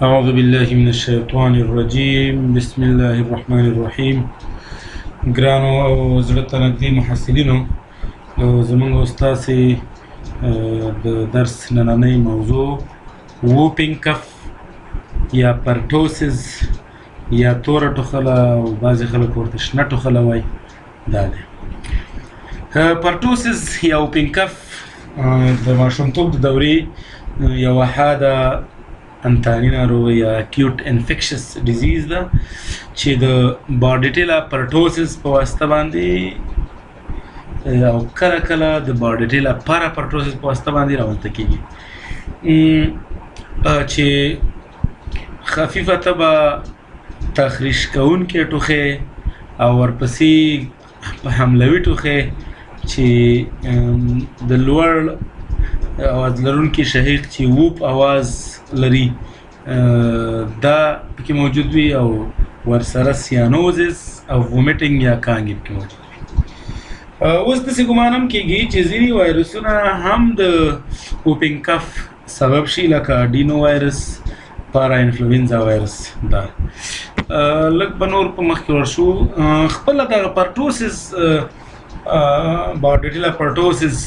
أعوذ بالله من الشيطان الرجيم بسم الله الرحمن الرحيم. ګرانو او زړه ته نږدې محصلینو، زموږ استاسې د درس نننۍ موضوع ووپینګ کف یا پرټوسز یا توره ټوخله او بعضې خلک ورته شنه ټوخله وایي، دا دی. پرټوسز یا ووپینګ کف د ماشومتوب د دورې یوه حاده انتاني ناروغي یا اکیوټ انفیکشس ډیزیز ده چې د بارډیټیلا پرټوسس په واسطه باندې او کله کله د بارډیټیلا پارا پرټوسس په واسطه باندې رامنځته کیږي، چې خفیفه تبه تخریش کوونکې ټوخې او ورپسې حملوي ټوخې چې د لوړ اواز لرونکي شهیق چې ووپ اواز لري دا پکې موجود وي، او ورسره سیانوزس او وومیټینګ یا کانګې پکې موجود وي. اوس داسې ګمان هم کېږي چې ځینې وایرسونه هم د ووپینګ کف سبب شي، لکه اډینو وایرس، پارا انفلوینزا وایرس. دا لږ به نور په مخکې ورشو. خپله دغه پرټوسس بارډیټیلا پرټوسس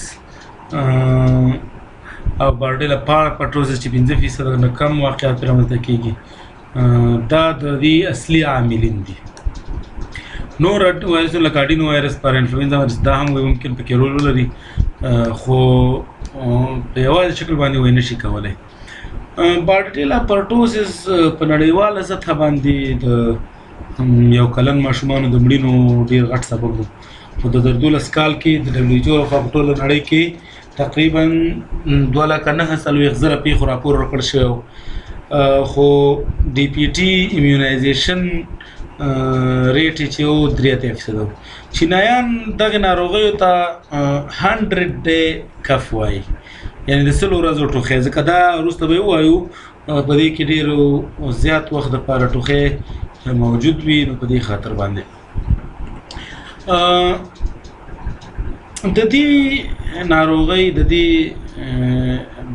او بارډیلا پارا پرټوسس چې 5% نه کم واقعات پرې رامنځته کېږي، دا د دې اصلي عاملین دي. نور وایرسونه لکه اډینو وایرس، پارا انفلوینزا وایرس، دا هم ممکن پکې رول ولري، خو په یوازې شکل باندې وایي نشي کولی. بارډیلا پرټوسس په نړیواله سطحه باندې د یو کلن ماشومانو د مړینو ډېر غټ سبب و. په 2012 کال کې د WHO لخوا په ټوله نړۍ کې تقریبا 2,09,000 پیښو راپور ورکړل شوی، خو DPT امیونایزیشن ریټ چې و 3% و. چینایان دغې ناروغیو ته 100 ډے کف وایي، یعنې د 100 ورځو ټوخی. ځکه دا وروسته به ووایو په دې کې ډېر زیات وخت دپاره ټوخی موجود وي، نو په دې خاطر باندې د دې ناروغۍ د دې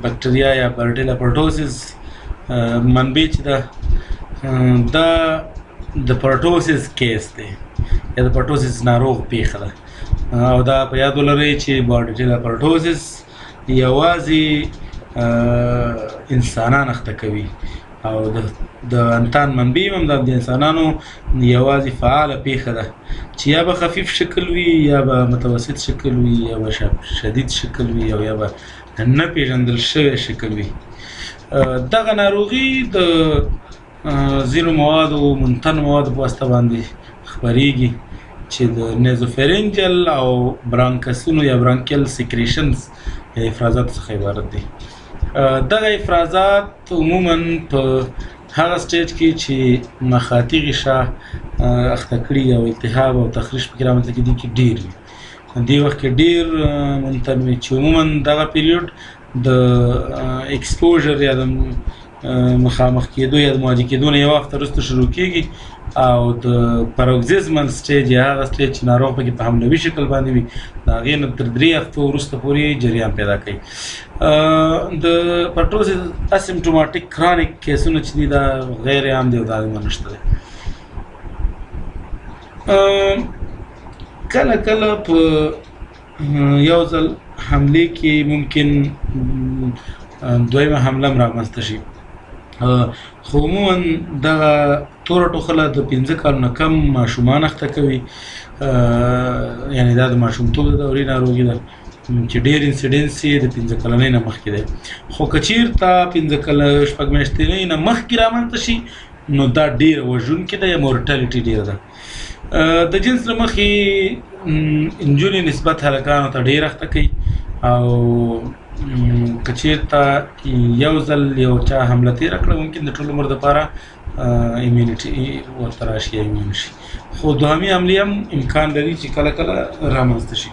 بکټریا یا بارډیلا پرټوسس منبع چې ده دا د پرټوسس کیس دی یا د پرټوسس ناروغ پیښه ده، او دا په یاد ولرئ چې بارډیلا پرټوسس یوازې انسانان اخته کوي، او د انتان منبع هم د انسانانو یوازې فعاله پیښه ده چې یا به خفیف شکل وي، یا به متوسط شکل وي، یا به شدید شکل وي، او یا به نه پیژندل شوی شکل وي. دغه ناروغي د ځینو موادو منتن موادو په واسطه باندې خپریږي چې د نیزوفرینجل او برانکسونو یا برانکیل سیکریشنز یا افرازات څخه عبارت دي. دغه افرازات عموما په هغه سټیج کې چې مخاطي غشا اخته کړي او التهاب او تخریش پکې رامنځته کېدي کې ډېر وي. دې وخت کې ډېر منتن وي چې عموما دغه پیریوډ د ایکسپوژر یا د مخامخ کېدو یا د مواجه کېدو نه یو هفته وروسته شروع کېږي، او د پاروکسیزمل سټیج یا هغه سټیج چې ناروغ پکې په حملوي شکل باندې وي، د هغې نه تر 3 هفتو وروسته پورې جریان پیدا کوي. د پرټوسس اسیمټوماټیک کرانیک کیسونه چې دي دا غیر عام دي او دا نشته دی. کله کله په یو ځل حملې کې ممکن دویمه حمله هم رامنځته شي، خو عموما دغه توره ټوخله د 5 کالو نه کم ماشومان اخته کوي، یعنې دا د ماشومتوب د دورې ناروغي ده چې ډېر انسیډنس یې د 5 کلنۍ نه مخکې دی. خو که چېرته 5 میاشتنۍ نه مخکې رامنځته شي نو دا ډېره وژونکې ده یا مورټالیټي ډېره ده. د جنس له مخې نجونې نسبت هلکانو ته ډېر اخته کوي، او که چېرته یو ځل یو چا حمله تېره کړه ممکن د ټول عمر دپاره ایمیونټي ورته راشي یا ایمیون شي، خو دوهمي حملې هم امکان لري چې کله کله رامنځته شي.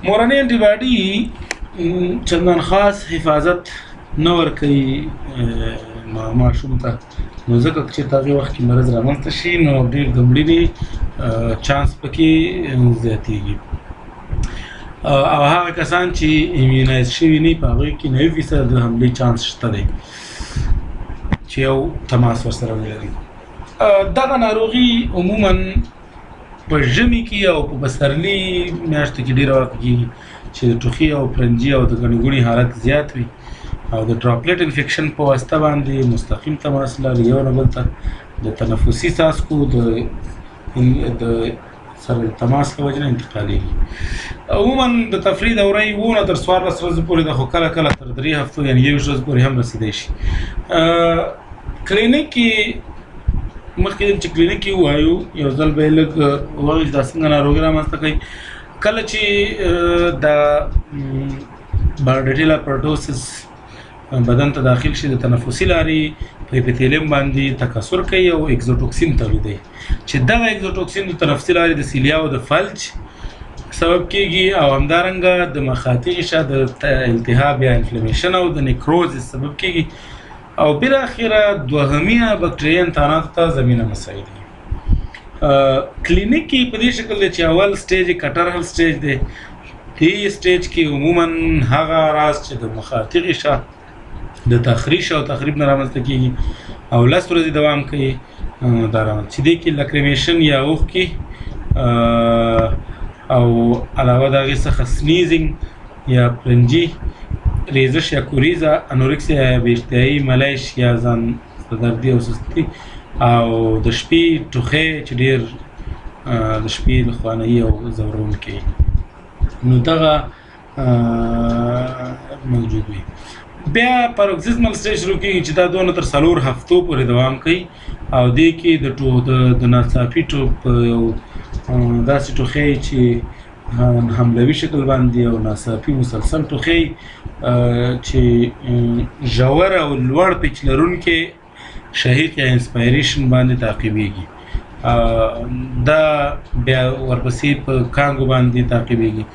مورنۍ انټي باډي چندان خاص حفاظت نه ورکوي ماشوم ته، نو ځکه چې هغې وخت کې مرض رامنځته شي نو ډېر د مړینې چانس پکې زیاتېږي. او هغه کسان چې ایمیونایز شوي نه په هغوی کې 90% د حملې چانس شته دی چې یو تماس ورسره ولري. دغه ناروغي عموما په ژمي کې او په پسرلي میاشتو کې ډېره وخت کېږي چې د ټوخي او پرنجي او د ګڼې ګوڼې حالت زیات وي او د ډراپلیټ انفیکشن په واسطه باندې مستقیم تماس لري یو نه بل ته د تنفسي څاڅکو د سره تماس له وجې نه انتقالېږي. عموما د تفریح دوره یې 9 تر 14 ورځې پورې ده، خو کله کله تر 3 هفتو یعنې 1 ورځ پورې هم رسېدی شي. کلینیک کې مخکې چې کلینیک کې ووایو یو ځل به یې لږ ووایو چې دا څنګه ناروغي رامنځته کوي. کله چې د بارډیټیلا پروټوسس بدن ته داخل شي د تنفسي لارې په اپیتیلیم باندې تکثر کوي او اکزوټوکسین تولیدوي چې دغه اکزوټوکسین د تنفسي لارې د سیلیاو د فلج سبب کېږي او همدارنګه د مخاطي غشا د التهاب یا انفلمیشن او د نیکروزس سبب کېږي او بالاخره دوهمیه بکټریايي انتاناتو ته زمینه مساعد دي. کلینیک کې په دې شکل دی چې اول سټیج کټرهل سټیج دی. دې سټیج کې عموما هغه راز چې د مخاطي غشا د تخریش او تخریب نه رامنځته کېږي او 10 ورځې دوام کوي دا رامنځته چې دې کې لکریمیشن یا اوښکې او علاوه د هغې څخه سنیزینګ یا پرنجي ریزش یا کوریزه انورکسیا یا بېاشتهایي ملیش یا ځان دردي او سستي او د شپې ټوخی چې ډېر د شپې لخوانهیي او ځورونکی نو دغه موجود وي. بیا پاروکسیزمل سټیج شروع کېږي چې دا 2 تر 4 هفتو پورې دوام کوي او دې کې د ناڅاپي یو داسې ټوخی چې حملوي شکل باندې او ناڅاپي مسلسل ټوخی چې ژور او لوړ پیچ لرونکي شهیق یا انسپایریشن باندې تعقیبېږي. دا بیا ورپسې په کانګو باندې تعقیبېږي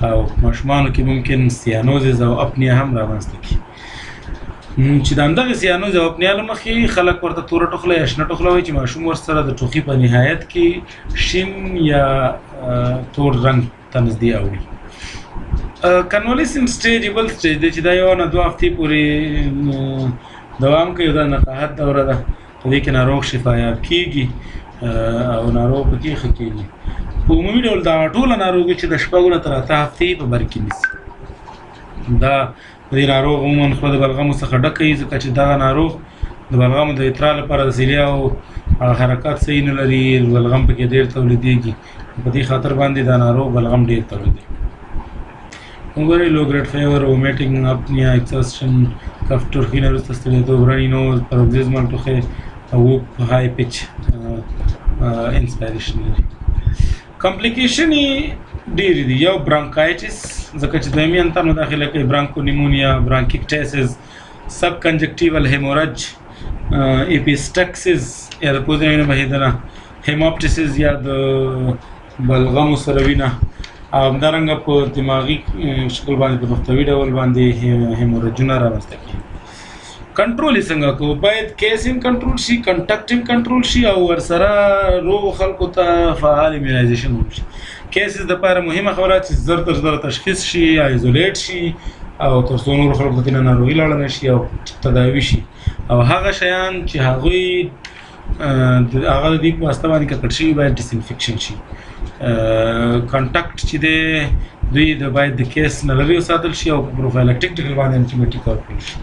او ماشومانو کې ممکن سیانوزز او اپنیا هم رامنځته کړي چې د همدغې سیانوز او اپنیا له مخې خلک ورته توره ټوخله یا شنه ټوخله وایي چې ماشوم ورسره د ټوخي په نهایت کې شین یا تور رنګ ته نږدې اوړي. کنولیسن سټیج بل سټیج دی چې دا 1 نه 2 هفتې پورې دوام کوي. دا نقاحت دوره ده، په دې کې ناروغ شفایاب کېږي او ناروغ پکې ښه کېږي. په عمومي ډول دا ټوله ناروغي چې د 6 نه تر 8 هفتې په بر کې نیسي. دا دې ناروغ عموما خو د بلغمو څخه ډک وي ځکه چې دغه ناروغ د بلغمو د اطراء لپاره د سیلیاو حرکات صحیح نه لري، بلغم پکې ډېر تولیدېږي، په دې خاطر باندې دا ناروغ بلغم ډېر تولیدوي. وګورئ لو ګریډ فیور، وومیټینګ، اپنیا، ایکساسشن، کف ټوخي نه وروسته ستړیتوب، رني نوز، پاروکسیزمل ټوخی او های پچ انسپایریشن لري. کمپلیکیشن یې ډېرې دي. یو برانکایټس ځکه چې دویمي انتانو داخله کوي، برانکو نیمونیا، برانکیکټایسس، سب کنجکټیول هیموراج، اپیسټکسس یا د پوزې وینه بهېدنه، هیماپټیسس یا د بلغمو سره وینه او همدارنګه په دماغي شکل باندې په نقطوي ډول باندې هیموراجونه رامنځته کېږي. کنټرول یې څنګه کوو؟ باید کیس هم کنټرول شي، کنټکټ هم کنټرول شي او ورسره روغو خلکو ته فعال ایمیونایزیشن وشي. کیسز دپاره مهمه خبره چې زر تر زره تشخیص شي یا ایزولیټ شي او تر څو نورو خلکو ته ناروغي لاړه نه شي او تداوي شي او هغه شیان چې هغوی هغه د دې په واسطه باندې ککړ شوي باید ډسانفیکشن شي. کنټکټ چې دی دوی د باید د کیس نه لرې وساتل شي او په پروفایلکټیک ډول باندې انټیبیوټیک ورکړل شي.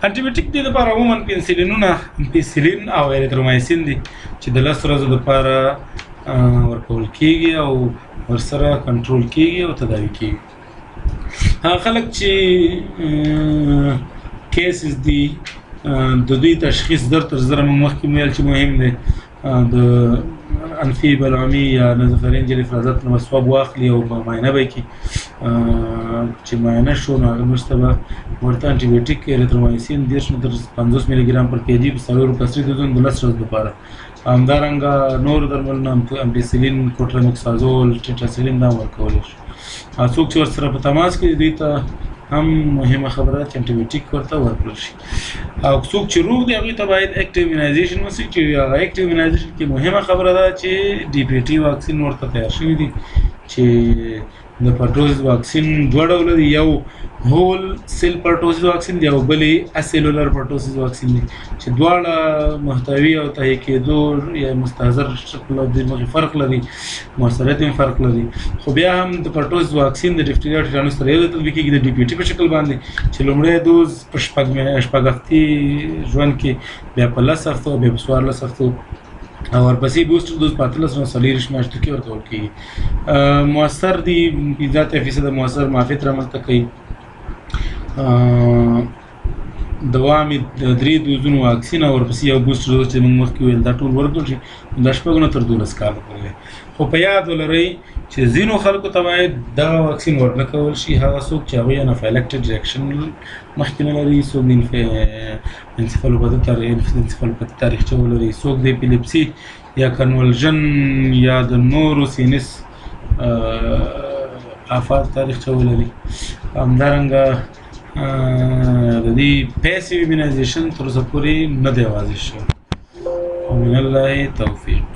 انټیبیوټیک دې دپاره عموما پنسلینونه، امپیسیلین او ایریترومایسین دي چې د 10 ورځو دپاره ورکول کېږي او ورسره کنټرول کېږي او تداوي کېږي. هغه خلک چې کیسز دي د دوی تشخیص در تر زره موږ مخکې ویل چې مهم دی د انفي بلعمي یا نزفرنجل افرازات نه سواب واخلي او معاینه به یې کړي. چې معاینه شو نو هغه وروسته به ورته انټیبیوټیک ایریترومایسین 30 تر 50 ملي ګرام پر کیجي په څلورو کسري دوزونو د 10 ورځو لپاره، همدارنګه نورو درملونه امپیسیلین، کوټرامکسازول، ټیټراسیلین دا ورکولی شي. څوک چې ورسره په تماس کې دوی ته هم مهمه خبره ده چې انټیبیوټیک ورته ورکړل شي. او څوک چې روغ دی هغوی ته باید اکټیو ایمیونایزیشن وشي چې هغه اکټیو ایمیونایزیشن کې مهمه خبره ده چې ډي پی ټي واکسین ورته تیار شوي دي چې د پرټوسیس واکسین دوه ډوله دي، یو هول سیل پرټوسیس واکسین دی او بلې اسیلولر پرټوسیس واکسین دی چې دواړه محتوي او تهیه کېدو یا مستحضر شکل د مخې فرق لري، موثریت هم فرق لري. خو بیا هم د پرټوسیس واکسین د ډفټیریا ټیټانوس سره یو ځای تطبیق کېږي د ډي پی ټي په شکل باندې چې لومړی دوز په شپږ هفتې ژوند کې، بیا په 10 هفتو، بیا په 14 هفتو او ورپسې بوسټر دوز په 18 نه 40 میاشتو کې ورکول کېږي. مؤثر دي 50% مؤثر معافیت رامنځته کوي. دوام د 3 دوزونو واکسین او ورپسې یو بوسټر دوز چې موږ مخکې ویل دا ټول ورکړل شي د 8 نه تر 12 کال پورې. خو په یاد ولرئ چې ځینو خلکو ته باید دغه واکسین ورنه کول شي، هغه څوک چې هغوی انافیلکټډ ریاکشن مخکې نه لري، څوک د انسفالوپاتي تاریخچه ولري، څوک د اپیلیپسي یا کنولژن یا د نورو سینس آفات تاریخچه ولري. همدارنګه د دې پیسیو ایمونایزیشن تر اوسه پورې نه دی واضح شوی. ومن الله توفیق.